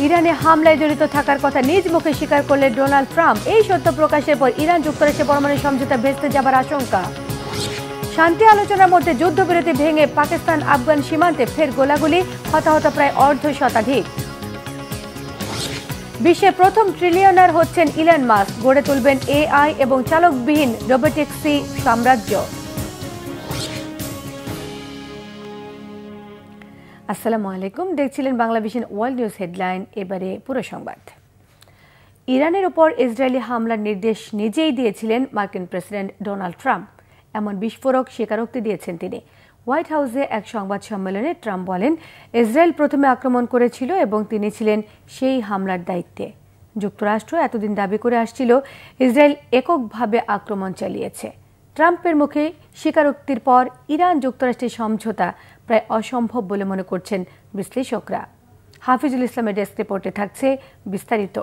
ইরানে হামলায় জড়িত থাকার কথা নিজ মুখে স্বীকার করলেন ডোনাল্ড ট্রাম্প। এই সত্য প্রকাশের পর ইরান যুক্তরাষ্ট্রের পরমাণু সমঝোতা ভেস্তে যাবার আশঙ্কা। শান্তি আলোচনার মধ্যে যুদ্ধবিরতি ভেঙে পাকিস্তান আফগান সীমান্তে ফের গোলাগুলি, হতাহত প্রায় অর্ধশতাধিক। বিশ্বের প্রথম ট্রিলিয়নার হচ্ছেন ইলন মাস্ক, গড়ে তুলবেন এআই এবং চালকবিহীন রোবোটিক্সি সাম্রাজ্য। আসসালামু আলাইকুম, দেখছিলেন বাংলাভিশন ওয়ার্ল্ড নিউজ হেডলাইন। এবারে পুরো সংবাদ। ইরানের উপর ইসরায়েলি হামলার নির্দেশ নিজেই দিয়েছিলেন মার্কিন প্রেসিডেন্ট ডোনাল্ড ট্রাম্প। এমন বিস্ফোরক স্বীকারোক্তি দিয়েছেন তিনি। হোয়াইট হাউসে এক সংবাদ সম্মেলনে ট্রাম্প বলেন, ইসরায়েল প্রথমে আক্রমণ করেছিল এবং তিনি ছিলেন সেই হামলার দায়িত্বে। যুক্তরাষ্ট্র এতদিন দাবি করে আসছিল ইসরায়েল এককভাবে আক্রমণ চালিয়েছে। ট্রাম্পের মুখে স্বীকারোক্তির পর ইরান যুক্তরাষ্ট্রের সমঝোতা প্রায় অসম্ভব বলে মনে করছেন বিশ্লেষকরা। হাফিজুল ইসলামের ডেস্ক রিপোর্টে থাকছে বিস্তারিত।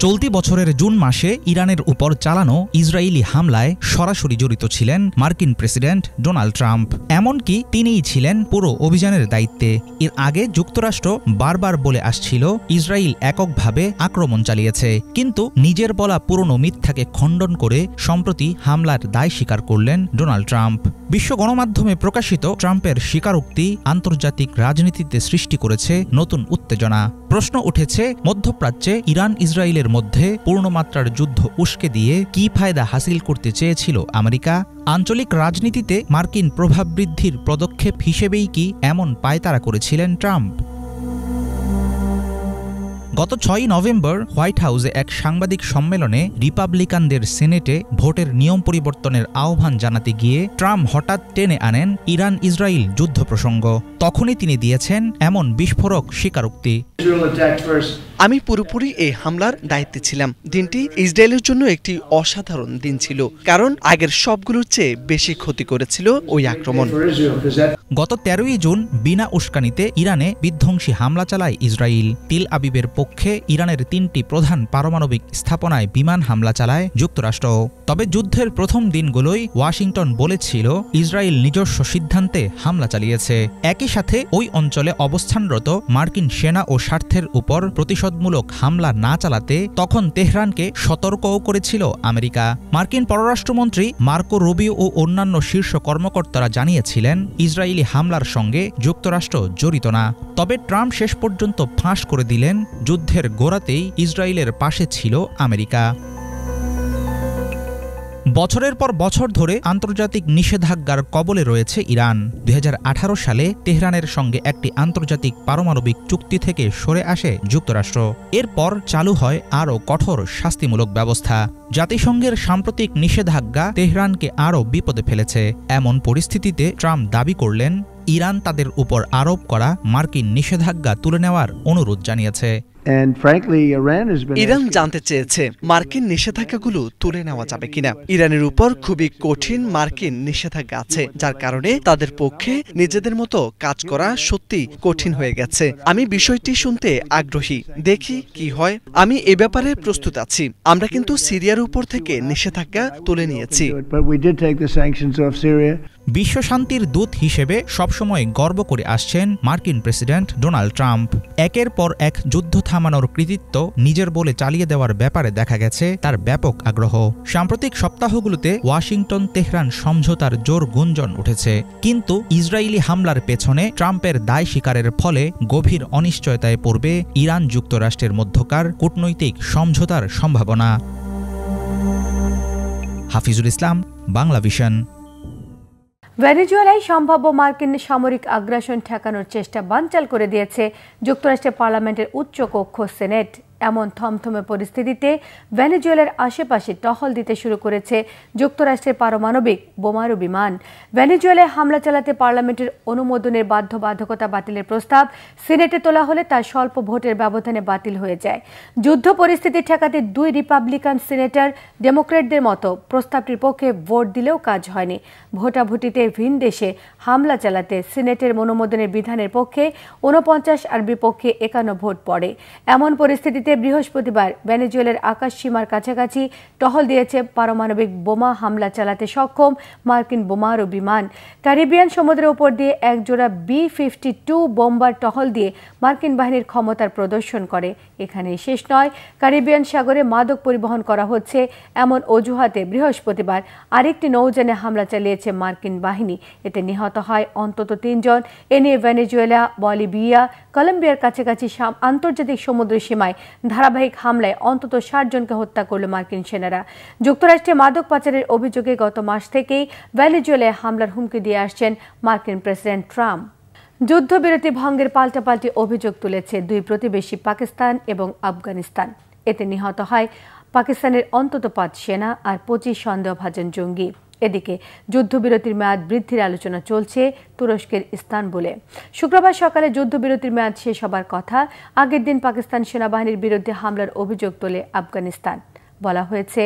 চলতি বছরের জুন মাসে ইরানের উপর চালানো ইসরায়েলি হামলায় সরাসরি জড়িত ছিলেন মার্কিন প্রেসিডেন্ট ডোনাল্ড ট্রাম্প। এমনকি তিনিই ছিলেন পুরো অভিযানের দায়িত্বে। এর আগে যুক্তরাষ্ট্র বারবার বলে আসছিল ইসরায়েল এককভাবে আক্রমণ চালিয়েছে, কিন্তু নিজের বলা পুরনো মিথ্যাকে খণ্ডন করে সম্প্রতি হামলার দায় স্বীকার করলেন ডোনাল্ড ট্রাম্প। বিশ্ব গণমাধ্যমে প্রকাশিত ট্রাম্পের স্বীকারোক্তি আন্তর্জাতিক রাজনীতিতে সৃষ্টি করেছে নতুন উত্তেজনা। প্রশ্ন উঠেছে, মধ্যপ্রাচ্যে ইরান ইসরায়েলের মধ্যে পূর্ণমাত্রার যুদ্ধ উস্কে দিয়ে কি ফায়দা হাসিল করতে চেয়েছিল আমেরিকা? আঞ্চলিক রাজনীতিতে মার্কিন প্রভাব বৃদ্ধির পদক্ষেপ হিসেবেই কি এমন পায়তারা করেছিলেন ট্রাম্প? গত 6 নভেম্বর হোয়াইট হাউসে এক সাংবাদিক সম্মেলনে রিপাবলিকানদের সিনেটে ভোটের নিয়ম পরিবর্তনের আহ্বান জানাতে গিয়ে ট্রাম্প হঠাৎ টেনে আনেন ইরান ইসরায়েল যুদ্ধ প্রসঙ্গ। তখনই তিনি দিয়েছেন এমন বিস্ফোরক স্বীকারোক্তি। আমি পুরোপুরি এই হামলার দায়িত্বে ছিলাম। দিনটি ইসরায়েলের জন্য একটি অসাধারণ দিন ছিল, কারণ আগের সবগুলোর চেয়ে বেশি ক্ষতি করেছিল ওই আক্রমণ। গত 13ই জুন বিনা উস্কানিতে ইরানে বিধ্বংসী হামলা চালায় ইসরায়েল। তেল আবিবের পক্ষে ইরানের 3টি প্রধান পারমাণবিক স্থাপনায় বিমান হামলা চালায় যুক্তরাষ্ট্র। তবে যুদ্ধের প্রথম দিনগুলোই ওয়াশিংটন বলেছিল ইসরায়েল নিজস্ব সিদ্ধান্তে হামলা চালিয়েছে। একই সাথে ওই অঞ্চলে অবস্থানরত মার্কিন সেনা ও স্বার্থের উপর প্রতিশোধমূলক হামলা না চালাতে তখন তেহরানকে সতর্কও করেছিল আমেরিকা। মার্কিন পররাষ্ট্রমন্ত্রী মার্কো রুবিও ও অন্যান্য শীর্ষ কর্মকর্তারা জানিয়েছিলেন ইসরায়েলি হামলার সঙ্গে যুক্তরাষ্ট্র জড়িত না। তবে ট্রাম্প শেষ পর্যন্ত ফাঁস করে দিলেন যুদ্ধের গোড়াতেই ইসরায়েলের পাশে ছিল আমেরিকা। বছরের পর বছর ধরে আন্তর্জাতিক নিষেধাজ্ঞার কবলে রয়েছে ইরান। 2018 সালে তেহরানের সঙ্গে একটি আন্তর্জাতিক পারমাণবিক চুক্তি থেকে সরে আসে যুক্তরাষ্ট্র। এরপর চালু হয় আরও কঠোর শাস্তিমূলক ব্যবস্থা। জাতিসংঘের সাম্প্রতিক নিষেধাজ্ঞা তেহরানকে আরও বিপদে ফেলেছে। এমন পরিস্থিতিতে ট্রাম্প দাবি করলেন ইরান তাদের উপর আরোপ করা মার্কিন নিষেধাজ্ঞা তুলে নেওয়ার অনুরোধ জানিয়েছে। ইরান জানতে চেয়েছে মার্কিন নিষেধাজ্ঞাগুলো তুলে নেওয়া যাবে কিনা। ইরানের উপর খুবই কঠিন মার্কিন নিষেধাজ্ঞা আছে, যার কারণে তাদের পক্ষে নিজেদের মতো কাজ করা সত্যি কঠিন হয়ে গেছে। আমি বিষয়টি শুনতে আগ্রহী, দেখি কি হয়। আমি এ ব্যাপারে প্রস্তুত আছি। আমরা কিন্তু সিরিয়ার উপর থেকে নিষেধাজ্ঞা তুলে নিয়েছি। বিশ্বশান্তির দূত হিসেবে সবসময় গর্ব করে আসছেন মার্কিন প্রেসিডেন্ট ডোনাল্ড ট্রাম্প। একের পর এক যুদ্ধ থামানোর কৃতিত্ব নিজের বলে চালিয়ে দেওয়ার ব্যাপারে দেখা গেছে তার ব্যাপক আগ্রহ। সাম্প্রতিক সপ্তাহগুলোতে ওয়াশিংটন তেহরান সমঝোতার জোর গুঞ্জন উঠেছে, কিন্তু ইসরায়েলি হামলার পেছনে ট্রাম্পের দায় স্বীকারের ফলে গভীর অনিশ্চয়তায় পড়বে ইরান যুক্তরাষ্ট্রের মধ্যকার কূটনৈতিক সমঝোতার সম্ভাবনা। হাফিজুল ইসলাম, বাংলাভিশন। ভেনেজুয়েলায় সম্ভাব্য মার্কিন সামরিক আগ্রাসন ঠেকানোর চেষ্টা বানচাল করে দিয়েছে যুক্তরাষ্ট্রের পার্লামেন্টের উচ্চ কক্ষ সেনেট। এমন থমথমে পরিস্থিতিতে ভেনেজুয়েলার আশেপাশে টহল দিতে শুরু করেছে যুক্তরাষ্ট্রের পারমাণবিক বোমারু বিমান। ভেনেজুয়েলায় হামলা চালাতে পার্লামেন্টের অনুমোদনের বাধ্যবাধকতা বাতিলের প্রস্তাব সিনেটে তোলা হলে তা স্বল্প ভোটের ব্যবধানে বাতিল হয়ে যায়। যুদ্ধ পরিস্থিতি ঠেকাতে 2 রিপাবলিকান সিনেটর ডেমোক্র্যাটদের মতো প্রস্তাবটির পক্ষে ভোট দিলেও কাজ হয়নি। ভোটাভুটিতে ভিন দেশে হামলা চালাতে সিনেটের অনুমোদনের বিধানের পক্ষে 49 আর বিপক্ষে 51 ভোট পড়ে। এমন পরিস্থিতিতে ভিত্তিতে বৃহস্পতিবার ভেনেজুয়েলার আকাশ সীমার কাছাকাছি টহল দিয়েছে পারমাণবিক বোমা হামলা চালাতে সক্ষম মার্কিন বোমারু বিমান। ক্যারিবিয়ান সমুদ্রের উপর দিয়ে একজোড়া B-52 বোম্বার টহল দিয়ে মার্কিন বাহিনীর ক্ষমতার প্রদর্শন করে। এখানে শেষ নয়, ক্যারিবিয়ান সাগরে মাদক পরিবহন করা হচ্ছে এমন অজুহাতে বৃহস্পতিবার আরেকটি নৌযানে হামলা চালিয়েছে মার্কিন বাহিনী। এতে নিহত হয় অন্তত 3 জন। এ নিয়ে ভেনেজুয়েলা, বলিভিয়া, কলম্বিয়ার কাছাকাছি আন্তর্জাতিক সমুদ্র সীমায় ধারাবাহিক হামলায় অন্তত 60 জনকে হত্যা করল মার্কিন সেনারা। যুক্তরাষ্ট্রে মাদক পাচারের অভিযোগে গত মাস থেকেই ভেনেজুয়েলায় হামলার হুমকি দিয়ে আসছেন মার্কিন প্রেসিডেন্ট ট্রাম্প। যুদ্ধবিরতি ভঙ্গের পাল্টাপাল্টি অভিযোগ তুলেছে দুই প্রতিবেশী পাকিস্তান এবং আফগানিস্তান। এতে নিহত হয় পাকিস্তানের অন্তত 5 সেনা আর 25 সন্দেহভাজন জঙ্গি। এদিকে যুদ্ধবিরতির মেয়াদ বৃদ্ধির আলোচনা চলছে তুরস্কের ইস্তানবুলে। শুক্রবার সকালে যুদ্ধবিরতির মেয়াদ শেষ হবার কথা। আগের দিন পাকিস্তান সেনাবাহিনীর বিরুদ্ধে হামলার অভিযোগ তোলে আফগানিস্তান। বলা হয়েছে,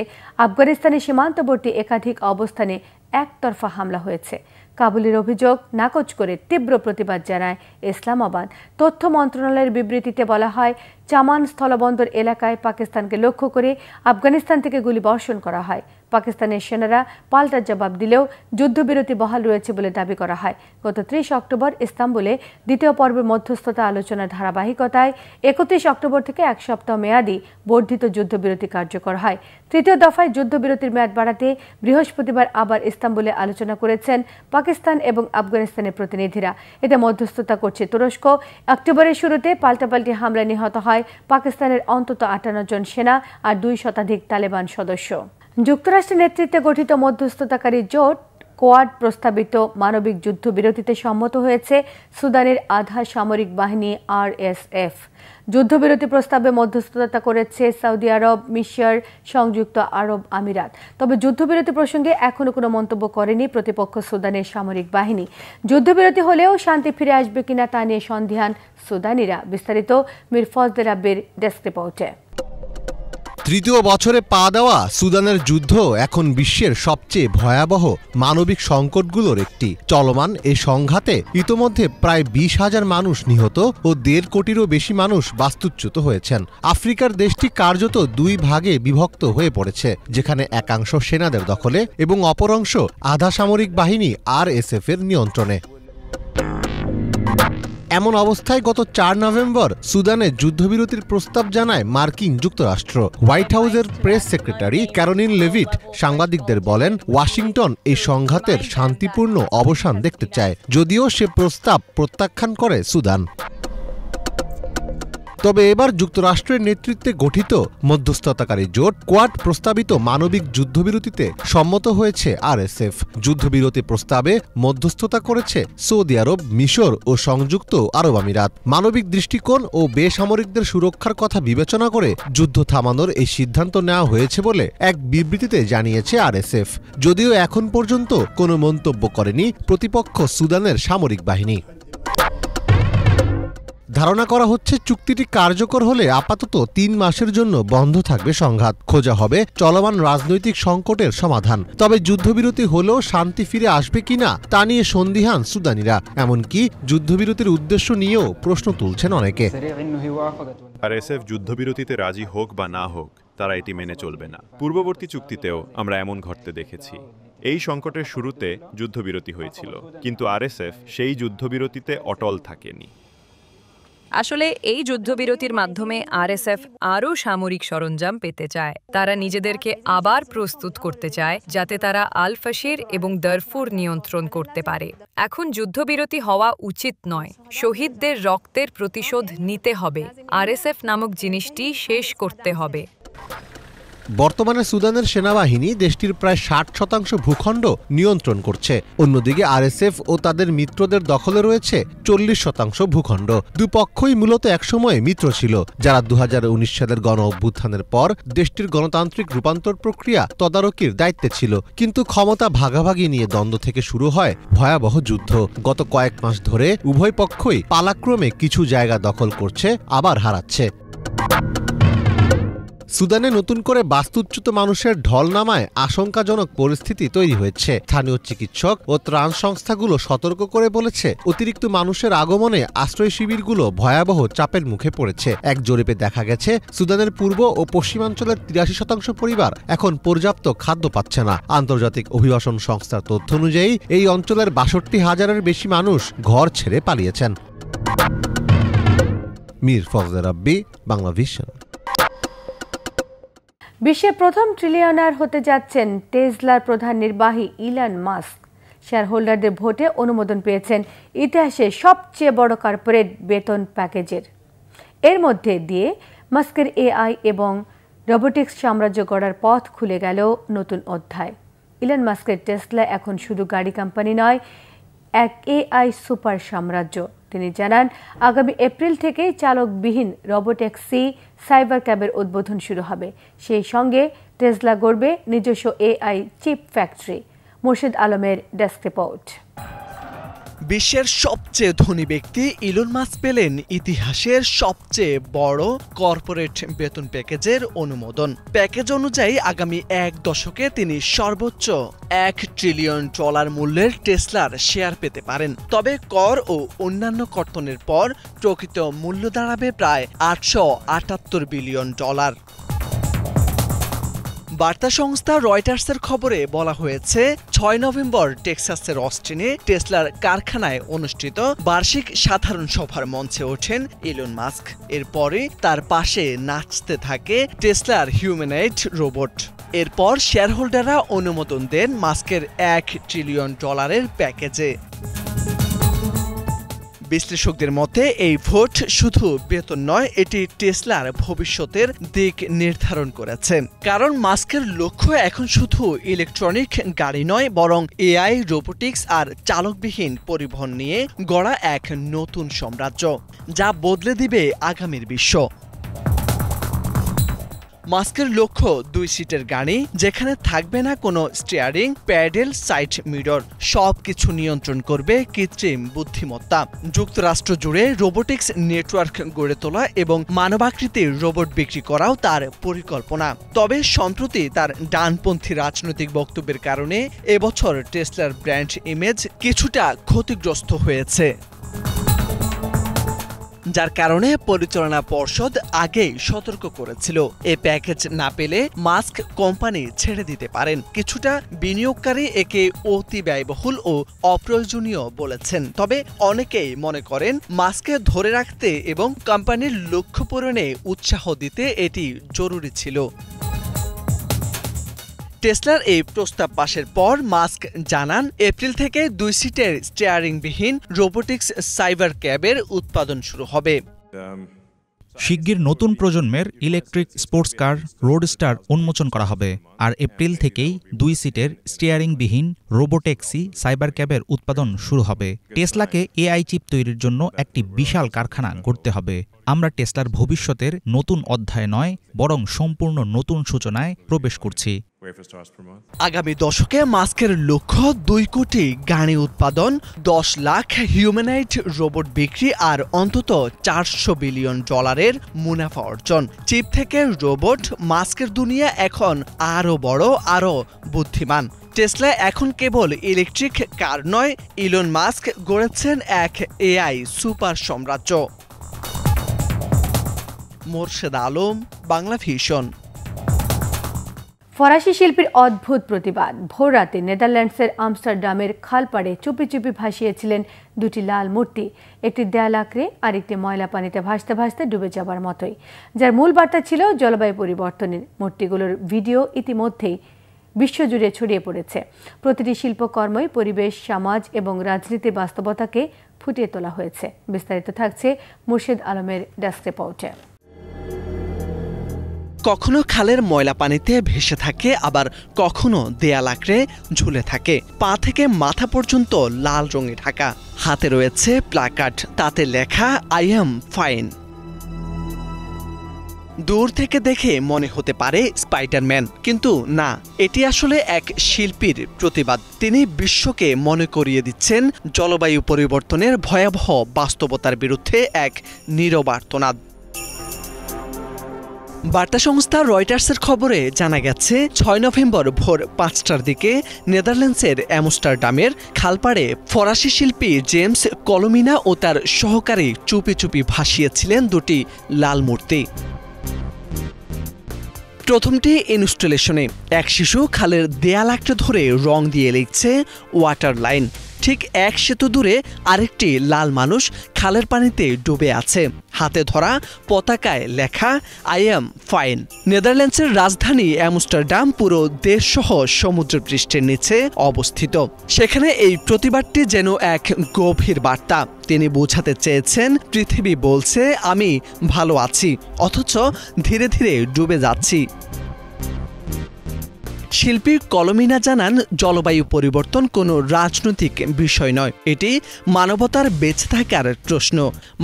আফগানিস্তানের সীমান্তবর্তী একাধিক অবস্থানে একতরফা হামলা হয়েছে। কাবুলের অভিযোগ নাকচ করে তীব্র প্রতিবাদ জানায় ইসলামাবাদ। তথ্য মন্ত্রণালয়ের বিবৃতিতে বলা হয়, চামান স্থলবন্দর এলাকায় পাকিস্তানকে লক্ষ্য করে আফগানিস্তান থেকে গুলিবর্ষণ করা হয়। পাকিস্তানের সেনারা পাল্টা জবাব দিলেও যুদ্ধবিরতি বহাল রয়েছে বলে দাবি করা হয়। গত 30 অক্টোবর ইস্তাম্বুলে দ্বিতীয় পর্বের মধ্যস্থতা আলোচনার ধারাবাহিকতায় 31 অক্টোবর থেকে 1 সপ্তাহ মেয়াদী বর্ধিত যুদ্ধবিরতি কার্যকর হয়। তৃতীয় দফায় যুদ্ধবিরতির মেয়াদ বাড়াতে বৃহস্পতিবার আবার ইস্তাম্বুলে আলোচনা করেছেন পাকিস্তান এবং আফগানিস্তানের প্রতিনিধিরা। এতে মধ্যস্থতা করছে তুরস্ক। অক্টোবরের শুরুতে পাল্টাপাল্টি হামলায় নিহত হয় পাকিস্তানের অন্তত 58 জন সেনা আর 2 শতাধিক তালেবান সদস্য। যুক্তরাষ্ট্রের নেতৃত্বে গঠিত মধ্যস্থতাকারী জোট কোয়াড প্রস্তাবিত মানবিক যুদ্ধবিরতিতে সম্মত হয়েছে সুদানের আধা সামরিক বাহিনী RSF। যুদ্ধবিরতি প্রস্তাবে মধ্যস্থতা করেছে সৌদি আরব, মিশর, সংযুক্ত আরব আমিরাত। তবে যুদ্ধবিরতি প্রসঙ্গে এখনো কোনো মন্তব্য করেনি প্রতিপক্ষ সুদানের সামরিক বাহিনী। যুদ্ধবিরতি হলেও শান্তি ফিরে আসবে কিনা তা নিয়ে সন্দিহান সুদানিরা। বিস্তারিত মীর ফজলে রাব্বির ডেস্ক রিপোর্টে। তৃতীয় বছরে পা দেওয়া সুদানের যুদ্ধ এখন বিশ্বের সবচেয়ে ভয়াবহ মানবিক সংকটগুলোর একটি। চলমান এই সংঘাতে ইতোমধ্যে প্রায় 20,000 মানুষ নিহত ও 1.5 কোটিরও বেশি মানুষ বাস্তুচ্যুত হয়েছেন। আফ্রিকার দেশটি কার্যত 2 ভাগে বিভক্ত হয়ে পড়েছে, যেখানে একাংশ সেনাদের দখলে এবং অপর অংশ আধা সামরিক বাহিনী RSF এর নিয়ন্ত্রণে। এমন অবস্থায় গত 4 নভেম্বর সুদানে যুদ্ধবিরতির প্রস্তাব জানায় মার্কিন যুক্তরাষ্ট্র। হোয়াইট হাউসের প্রেস সেক্রেটারি ক্যারোলিন লেভিট সাংবাদিকদের বলেন, ওয়াশিংটন এই সংঘাতের শান্তিপূর্ণ অবসান দেখতে চায়, যদিও সে প্রস্তাব প্রত্যাখ্যান করে সুদান। তবে এবার যুক্তরাষ্ট্রের নেতৃত্বে গঠিত মধ্যস্থতাকারী জোট কোয়াড প্রস্তাবিত মানবিক যুদ্ধবিরতিতে সম্মত হয়েছে RSF। যুদ্ধবিরতি প্রস্তাবে মধ্যস্থতা করেছে সৌদি আরব, মিশর ও সংযুক্ত আরব আমিরাত। মানবিক দৃষ্টিকোণ ও বেসামরিকদের সুরক্ষার কথা বিবেচনা করে যুদ্ধ থামানোর এই সিদ্ধান্ত নেওয়া হয়েছে বলে এক বিবৃতিতে জানিয়েছে RSF, যদিও এখন পর্যন্ত কোনো মন্তব্য করেনি প্রতিপক্ষ সুদানের সামরিক বাহিনী। ধারণা করা হচ্ছে চুক্তিটি কার্যকর হলে আপাতত 3 মাসের জন্য বন্ধ থাকবে সংঘাত। খোঁজা হবে চলমান রাজনৈতিক সংকটের সমাধান। তবে যুদ্ধবিরতি হলেও শান্তি ফিরে আসবে কিনা তা নিয়ে সন্দিহান সুদানিরা। এমনকি যুদ্ধবিরতির উদ্দেশ্য নিয়েও প্রশ্ন তুলছেন অনেকে। RSF যুদ্ধবিরতিতে রাজি হোক বা না হোক, তারা এটি মেনে চলবে না। পূর্ববর্তী চুক্তিতেও আমরা এমন ঘটতে দেখেছি। এই সংকটের শুরুতে যুদ্ধবিরতি হয়েছিল, কিন্তু RSF সেই যুদ্ধবিরতিতে অটল থাকেনি। আসলে এই যুদ্ধবিরতির মাধ্যমে RSF আরও সামরিক সরঞ্জাম পেতে চায়। তারা নিজেদেরকে আবার প্রস্তুত করতে চায়, যাতে তারা আল ফাশির এবং দারফুর নিয়ন্ত্রণ করতে পারে। এখন যুদ্ধবিরতি হওয়া উচিত নয়। শহীদদের রক্তের প্রতিশোধ নিতে হবে। RSF নামক জিনিসটি শেষ করতে হবে। বর্তমানে সুদানের সেনাবাহিনী দেশটির প্রায় 60% ভূখণ্ড নিয়ন্ত্রণ করছে। অন্যদিকে RSF ও তাদের মিত্রদের দখলে রয়েছে 40% ভূখণ্ড। দুপক্ষই মূলত একসময় মিত্র ছিল, যারা 2019 সালের গণ অভ্যুত্থানের পর দেশটির গণতান্ত্রিক রূপান্তর প্রক্রিয়া তদারকির দায়িত্বে ছিল। কিন্তু ক্ষমতা ভাগাভাগি নিয়ে দ্বন্দ্ব থেকে শুরু হয় ভয়াবহ যুদ্ধ। গত কয়েক মাস ধরে উভয় পক্ষই পালাক্রমে কিছু জায়গা দখল করছে, আবার হারাচ্ছে। সুদানে নতুন করে বাস্তুচ্যুত মানুষের ঢল নামায় আশঙ্কাজনক পরিস্থিতি তৈরি হয়েছে। স্থানীয় চিকিৎসক ও ত্রাণ সংস্থাগুলো সতর্ক করে বলেছে, অতিরিক্ত মানুষের আগমনে আশ্রয় শিবিরগুলো ভয়াবহ চাপের মুখে পড়েছে। এক জরিপে দেখা গেছে, সুদানের পূর্ব ও পশ্চিমাঞ্চলের 83% পরিবার এখন পর্যাপ্ত খাদ্য পাচ্ছে না। আন্তর্জাতিক অভিবাসন সংস্থার তথ্য অনুযায়ী এই অঞ্চলের 62,000-এর বেশি মানুষ ঘর ছেড়ে পালিয়েছেন। মীর ফজলে রাব্বি, বাংলা ভিশন। বিশ্বের প্রথম ট্রিলিয়নার হতে যাচ্ছেন টেসলার প্রধান নির্বাহী ইলন মাস্ক। শেয়ার হোল্ডারদের ভোটে অনুমোদন পেয়েছেন ইতিহাসের সবচেয়ে বড় কর্পোরেট বেতন প্যাকেজের। এর মধ্যে দিয়ে মাস্কের এআই এবং রোবোটিক্স সাম্রাজ্য গড়ার পথ খুলে গেল নতুন অধ্যায়। ইলন মাস্কের টেসলা এখন শুধু গাড়ি কোম্পানি নয়, এক এআই সুপার সাম্রাজ্য। তিনি জানান, আগামী এপ্রিল থেকেই চালকবিহীন রোবোট্যাক্সি সাইবার ক্যাবের উদ্বোধন শুরু হবে। সেই সঙ্গে টেসলা গড়বে নিজস্ব এআই চিপ ফ্যাক্টরি। মুর্শিদ আলমের ডেস্ক রিপোর্ট। বিশ্বের সবচেয়ে ধনী ব্যক্তি ইলন মাস্ক পেলেন ইতিহাসের সবচেয়ে বড় কর্পোরেট বেতন প্যাকেজের অনুমোদন। প্যাকেজ অনুযায়ী আগামী 1 দশকে তিনি সর্বোচ্চ $1 ট্রিলিয়ন মূল্যের টেসলার শেয়ার পেতে পারেন। তবে কর ও অন্যান্য কর্তনের পর প্রকৃত মূল্য দাঁড়াবে প্রায় $878 বিলিয়ন। বার্তা সংস্থা রয়টার্সের খবরে বলা হয়েছে, 6 নভেম্বর টেক্সাসের অস্টিনে টেসলার কারখানায় অনুষ্ঠিত বার্ষিক সাধারণ সভার মঞ্চে ওঠেন ইলন মাস্ক। এরপরে তার পাশে নাচতে থাকে টেসলার হিউম্যানয়েড রোবট। এরপর শেয়ারহোল্ডাররা অনুমোদন দেন মাস্কের $1 ট্রিলিয়ন প্যাকেজে। বিশ্লেষকদের মতে এই ভোট শুধু বেতন নয়, এটি টেসলার ভবিষ্যতের দিক নির্ধারণ করেছে। কারণ মাস্কের লক্ষ্য এখন শুধু ইলেকট্রনিক গাড়ি নয়, বরং এআই, রোবোটিক্স আর চালকবিহীন পরিবহন নিয়ে গড়া এক নতুন সাম্রাজ্য, যা বদলে দিবে আগামীর বিশ্ব। মাস্কের লক্ষ্য 2 সিটের গাড়ি, যেখানে থাকবে না কোনো স্টিয়ারিং, প্যাডেল, সাইড মিরর। সবকিছু নিয়ন্ত্রণ করবে কৃত্রিম বুদ্ধিমত্তা। যুক্তরাষ্ট্র জুড়ে রোবোটিক্স নেটওয়ার্ক গড়ে তোলা এবং মানবাকৃতির রোবট বিক্রি করাও তার পরিকল্পনা। তবে সম্প্রতি তার ডানপন্থী রাজনৈতিক বক্তব্যের কারণে এবছর টেসলার ব্র্যান্ড ইমেজ কিছুটা ক্ষতিগ্রস্ত হয়েছে, যার কারণে পরিচালনা পর্ষদ আগেই সতর্ক করেছিল, এ প্যাকেজ না পেলে মাস্ক কোম্পানি ছেড়ে দিতে পারেন। কিছুটা বিনিয়োগকারী একে অতি ব্যয়বহুল ও অপ্রয়োজনীয় বলেছেন। তবে অনেকেই মনে করেন মাস্ককে ধরে রাখতে এবং কোম্পানির লক্ষ্য পূরণে উৎসাহ দিতে এটি জরুরি ছিল। টেসলার এই প্রস্তাব পাশের পর মাস্ক জানান, এপ্রিল থেকে 2 সিটের স্টিয়ারিংবিহীন রোবোটিক্স সাইবার ক্যাবের উৎপাদন শুরু হবে। শিগগির নতুন প্রজন্মের ইলেকট্রিক স্পোর্টস কার রোডস্টার উন্মোচন করা হবে। আর এপ্রিল থেকেই 2 সিটের স্টিয়ারিংবিহীন রোবোট্যাক্সি সাইবার ক্যাবের উৎপাদন শুরু হবে। টেসলাকে এআই চিপ তৈরির জন্য একটি বিশাল কারখানা গড়তে হবে। আমরা টেসলার ভবিষ্যতের নতুন অধ্যায় নয়, বরং সম্পূর্ণ নতুন সূচনায় প্রবেশ করছি। আগামী দশকে মাস্কের লক্ষ্য 2 কোটি গাড়ি উৎপাদন, 10 লাখ হিউম্যানয়েড রোবট বিক্রি আর অন্তত $400 বিলিয়ন মুনাফা অর্জন। চিপ থেকে রোবট, মাস্কের দুনিয়া এখন আরও বড়, আরও বুদ্ধিমান। টেসলা এখন কেবল ইলেকট্রিক কার নয়, ইলন মাস্ক গড়েছেন এক এআই সুপার সাম্রাজ্য। মুর্শিদ আলম, বাংলা ভিশন। ফরাসি শিল্পীর অদ্ভুত প্রতিবাদ। ভোররাতে নেদারল্যান্ডসের আমস্টারডামের খালপাড়ে চুপি চুপি ভাসিয়েছিলেন 2টি লাল মূর্তি, একটি দেয়াল আঁকড়ে আর একটি ময়লা পানিতে ভাসতে ভাসতে ডুবে যাবার মতোই, যার মূল বার্তা ছিল জলবায়ু পরিবর্তনের। মূর্তিগুলোর ভিডিও ইতিমধ্যেই বিশ্বজুড়ে ছড়িয়ে পড়েছে। প্রতিটি শিল্পকর্মই পরিবেশ, সমাজ এবং রাজনীতির বাস্তবতাকে ফুটিয়ে তোলা হয়েছে। বিস্তারিত থাকছে মুর্শিদ আলমের ডেস্ক রিপোর্টে। কখনো খালের ময়লা পানিতে ভেসে থাকে, আবার কখনো দেয়াল আঁকড়ে ঝুলে থাকে। পা থেকে মাথা পর্যন্ত লাল রঙে ঢাকা। হাতে রয়েছে প্ল্যাকার্ড, তাতে লেখা আই অ্যাম ফাইন। দূর থেকে দেখে মনে হতে পারে স্পাইডারম্যান, কিন্তু না, এটি আসলে এক শিল্পীর প্রতিবাদ। তিনি বিশ্বকে মনে করিয়ে দিচ্ছেন জলবায়ু পরিবর্তনের ভয়াবহ বাস্তবতার বিরুদ্ধে এক নীরব আর্তনাদ। বার্তা সংস্থা রয়টার্সের খবরে জানা গেছে ৬ নভেম্বর ভোর ৫টার দিকে নেদারল্যান্ডসের অ্যামস্টারডামের খালপাড়ে ফরাসি শিল্পী জেমস কলোমিনা ও তার সহকারী চুপি চুপি ভাসিয়েছিলেন দুটি লাল মূর্তি। প্রথমটি ইনস্টলেশনে এক শিশু খালের দেয়াল একটা ধরে রং দিয়ে লিখছে ওয়াটার লাইন। ঠিক এক সেতু দূরে আরেকটি লাল মানুষ খালের পানিতে ডুবে আছে, হাতে ধরা পতাকায় লেখা আই অ্যাম ফাইন। নেদারল্যান্ডসের রাজধানী অ্যামস্টারডাম পুরো দেশসহ সমুদ্রপৃষ্ঠের নিচে অবস্থিত। সেখানে এই প্রতিবাদটি যেন এক গভীর বার্তা। তিনি বোঝাতে চেয়েছেন পৃথিবী বলছে আমি ভালো আছি, অথচ ধীরে ধীরে ডুবে যাচ্ছি। শিল্পী কলোমিনা জানান, জলবায়ু পরিবর্তন কোনো রাজনৈতিক বিষয় নয়, এটি মানবতার বেঁচে থাকার প্রশ্ন।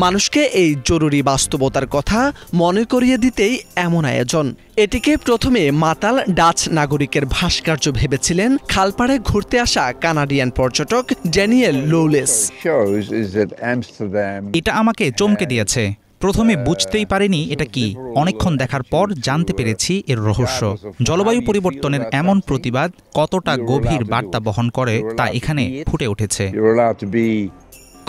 মানুষকে এই জরুরি বাস্তবতার কথা মনে করিয়ে দিতেই এমন আয়োজন। এটিকে প্রথমে মাতাল ডাচ নাগরিকের ভাস্কর্য ভেবেছিলেন খালপাড়ে ঘুরতে আসা কানাডিয়ান পর্যটক ড্যানিয়েল লোলেস। এটা আমাকে চমকে দিয়েছে। প্রথমে বুঝতেই পারিনি এটা কি, অনেকক্ষণ দেখার পর জানতে পেরেছি এর রহস্য। জলবায়ু পরিবর্তনের এমন প্রতিবাদ কতটা গভীর বার্তা বহন করে তা এখানে ফুটে উঠেছে।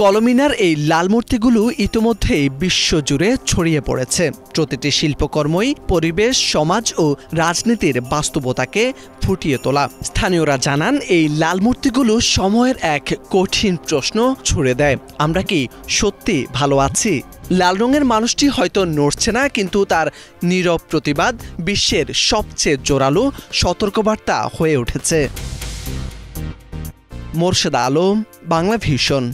কলোমিনার এই লাল মূর্তিগুলো ইতিমধ্যেই বিশ্বজুড়ে ছড়িয়ে পড়েছে। প্রতিটি শিল্পকর্মই পরিবেশ, সমাজ ও রাজনীতির বাস্তবতাকে ফুটিয়ে তোলা। স্থানীয়রা জানান, এই লাল মূর্তিগুলো সময়ের এক কঠিন প্রশ্ন ছুড়ে দেয়, আমরা কি সত্যি ভালো আছি? লাল রঙের মানুষটি হয়তো নড়ছে না, কিন্তু তার নীরব প্রতিবাদ বিশ্বের সবচেয়ে জোরালো সতর্কবার্তা হয়ে উঠেছে। মোর্শেদা আলম, বাংলা ভিশন।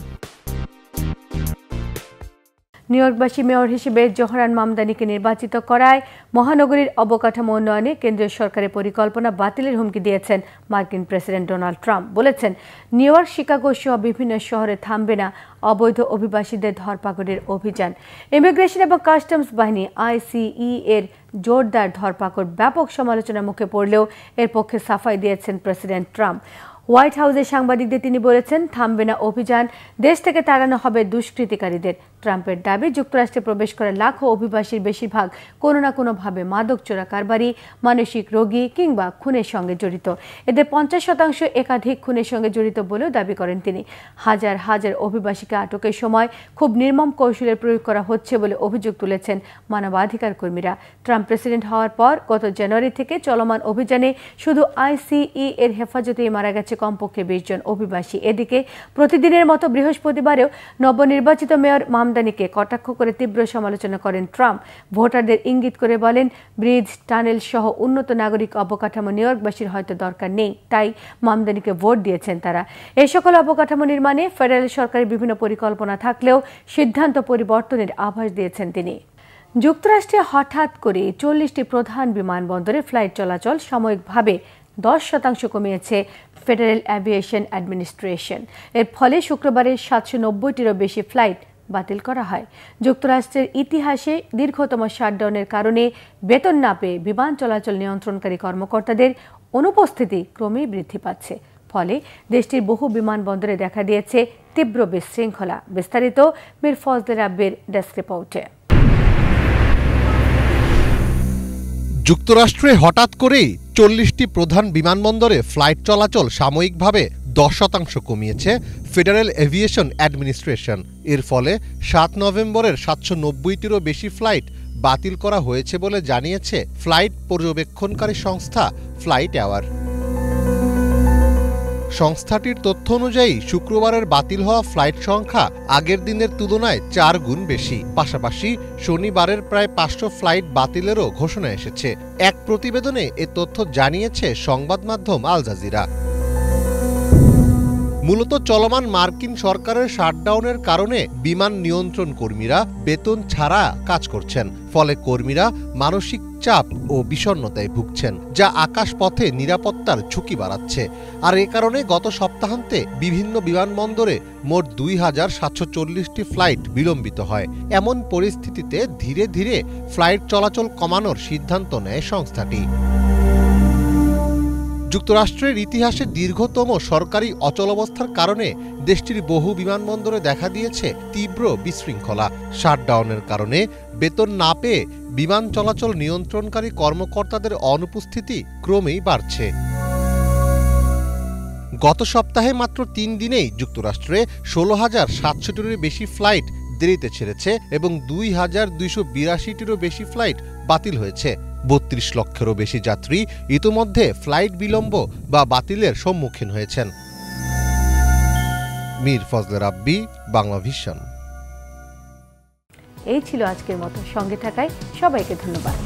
নিউ ইয়র্কবাসী মেয়র হিসেবে জোহরান মামদানিকে নির্বাচিত করায় মহানগরীর অবকাঠামো উন্নয়নে কেন্দ্রীয় সরকারের পরিকল্পনা বাতিলের হুমকি দিয়েছেন মার্কিন প্রেসিডেন্ট ডোনাল্ড ট্রাম্প। বলেছেন, নিউ ইয়র্ক, শিকাগো সহ বিভিন্ন শহরে থামবে না অবৈধ অভিবাসীদের ধরপাকড়ের অভিযান। ইমিগ্রেশন এবং কাস্টমস বাহিনী ICE এর জোরদার ধরপাকড় ব্যাপক সমালোচনার মুখে পড়লেও এর পক্ষে সাফাই দিয়েছেন প্রেসিডেন্ট ট্রাম্প। হোয়াইট হাউসে সাংবাদিকদের তিনি বলেছেন, থামবে না অভিযান, দেশ থেকে তাড়ানো হবে দুষ্কৃতিকারীদের। ট্রাম্পের দাবি, যুক্তরাষ্ট্রে প্রবেশ করা লাখো অভিবাসীর বেশিরভাগ কোনো না কোনোভাবে মাদক চোরা কারবারি, মানসিক রোগী কিংবা খুনের সঙ্গে জড়িত। এদের 50% একাধিক খুনের সঙ্গে জড়িত বলেও দাবি করেন তিনি। হাজার হাজার অভিবাসীকে আটকের সময় খুব নির্মম কৌশলের প্রয়োগ করা হচ্ছে বলে অভিযোগ তুলেছেন মানবাধিকার কর্মীরা। ট্রাম্প প্রেসিডেন্ট হওয়ার পর গত জানুয়ারি থেকে চলমান অভিযানে শুধু ICE এর হেফাজতেই মারা গেছে কমপক্ষে 20 জন অভিবাসী। এদিকে প্রতিদিনের মতো বৃহস্পতিবারেও নবনির্বাচিত মেয়র মামদানিকে কটাক্ষ করে তীব্র সমালোচনা করেন ট্রাম্প। ভোটারদের ইঙ্গিত করে বলেন, ব্রিজ, টানেল সহ উন্নত নাগরিক অবকাঠামো নিউ ইয়র্কবাসীর হয়তো দরকার নেই, তাই মামদানিকে ভোট দিয়েছেন তারা। এই সকল অবকাঠামো নির্মাণে ফেডারেল সরকারের বিভিন্ন পরিকল্পনা থাকলেও সিদ্ধান্ত পরিবর্তনের আভাস দিয়েছেন তিনি। যুক্তরাষ্ট্রে হঠাৎ করে 40টি প্রধান বিমানবন্দরে ফ্লাইট চলাচল সাময়িকভাবে 10% কমিয়েছে ফেডারেল অ্যাভিয়েশন অ্যাডমিনিস্ট্রেশন। এর ফলে শুক্রবারে 790টিরও বেশি ফ্লাইট বাতিল করা হয়। যুক্তরাষ্ট্রের ইতিহাসে দীর্ঘতম শাটডাউনের কারণে বেতন না পেয়ে বিমান চলাচল নিয়ন্ত্রণকারী কর্মকর্তাদের অনুপস্থিতি ক্রমেই বৃদ্ধি পাচ্ছে। ফলে দেশটির বহু বিমানবন্দরে দেখা দিয়েছে তীব্র বিশৃঙ্খলা। বিস্তারিত মীর ফজলে রাব্বির ডেস্ক রিপোর্টে। যুক্তরাষ্ট্রে হঠাৎ করেই 40টি প্রধান বিমানবন্দরে ফ্লাইট চলাচল সাময়িকভাবে 10% কমিয়েছে ফেডারেল এভিয়েশন অ্যাডমিনিস্ট্রেশন। এর ফলে 7 নভেম্বরের 790টিরও বেশি ফ্লাইট বাতিল করা হয়েছে বলে জানিয়েছে ফ্লাইট পর্যবেক্ষণকারী সংস্থা ফ্লাইট অ্যাওয়ার। সংস্থাটির তথ্য অনুযায়ী শুক্রবারের বাতিল হওয়া ফ্লাইট সংখ্যা আগের দিনের তুলনায় 4 গুণ বেশি। পাশাপাশি শনিবারের প্রায় 500 ফ্লাইট বাতিলেরও ঘোষণা এসেছে। এক প্রতিবেদনে এ তথ্য জানিয়েছে সংবাদ মাধ্যম আল জাজিরা। মূলত চলমান মার্কিন সরকারের শাটডাউনের কারণে বিমান নিয়ন্ত্রণ কর্মীরা বেতন ছাড়া কাজ করছেন। ফলে কর্মীরা মানসিক চাপ ও বিষণ্ণতায় ভুগছেন, যা আকাশপথে নিরাপত্তার ঝুঁকি বাড়াচ্ছে। আর এ কারণে গত সপ্তাহান্তে বিভিন্ন বিমানবন্দরে মোট 2740টি ফ্লাইট বিলম্বিত হয়। এমন পরিস্থিতিতে ধীরে ধীরে ফ্লাইট চলাচল কমানোর সিদ্ধান্ত নেয় সংস্থাটি। যুক্তরাষ্ট্রের ইতিহাসে দীর্ঘতম সরকারি অচলাবস্থার কারণে দেশটির বহু বিমানবন্দরে দেখা দিয়েছে তীব্র বিশৃঙ্খলা। শাটডাউনের কারণে বেতন না পেয়ে বিমান চলাচল নিয়ন্ত্রণকারী কর্মকর্তাদের অনুপস্থিতি ক্রমেই বাড়ছে। গত সপ্তাহে মাত্র ৩ দিনেই যুক্তরাষ্ট্রে ১৬,৭০০টিরও বেশি ফ্লাইট দেরিতে ছেড়েছে এবং ২,২৮২টিরও বেশি ফ্লাইট বাতিল হয়েছে। ৩২ লক্ষেরও বেশি যাত্রী ইতোমধ্যে ফ্লাইট বিলম্ব বা বাতিলের সম্মুখীন হয়েছেন। মীর ফজলে রাব্বি, বাংলা ভিশন। এই ছিল আজকের মতো। সঙ্গে থাকায় সবাইকে ধন্যবাদ।